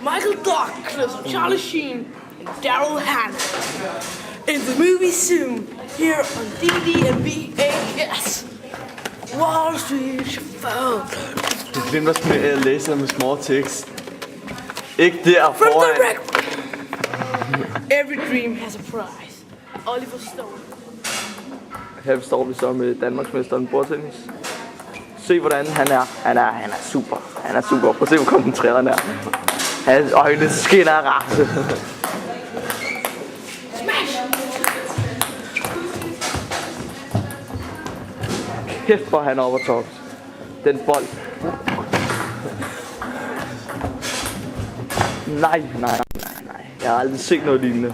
Michael Douglas, Charlie Sheen, and Daryl Hannah. In the movie soon, here on DVD and VHS. Wall Street Shuffle. Du glemmer med at læse med små tekst. Ikke der From foran. the record. Every dream has a prize. Oliver Stone. Her står vi så med Danmarksmesteren bordtennis. Se hvordan han er. Han er super. Han er super. Prøv at se hvor koncentreret han er. Hans øjne skinner af race. Smash! Kæft hvor han er over tops. Den bold. Nej. Jeg har aldrig set noget lignende.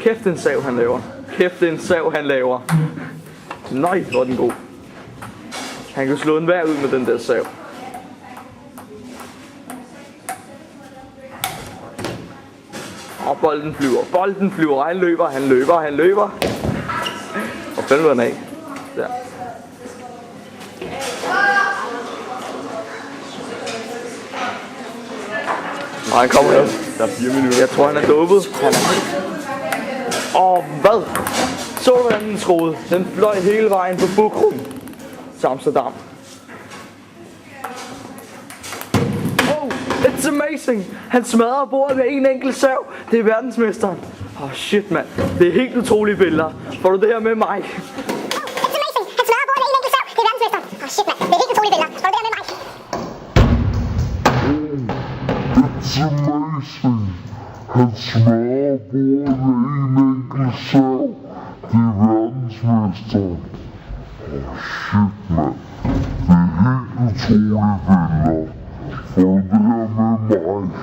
Kæft den sav han laver. Kæft den sav han laver. Nej, hvor er den god. Han kan slå en hver ud med den der sav. Og bolden flyver. Han løber. Og fanden den af. Der. Og han kommer nu. Der er 4 minutter. Jeg tror han er dopet. Hvad? Så du hvordan den skruede? Den fløj hele vejen på Bukrum til Amsterdam. It's amazing. Han smadrer bordet med en enkelt sav. Det er verdensmesteren. Shit mand. Det er helt utrolige billeder. Får du det her med mig? It's amazing. Han smadrer bordet med en enkelt sav. Det er verdensmesteren. Shit mand. Det er helt utrolige billeder. Får du det her med mig? It's amazing. Han smadrer bordet med en enkelt sav. Det er verdensmesteren. Shit mand. Det er helt utrolige billeder. Får du det her med mig?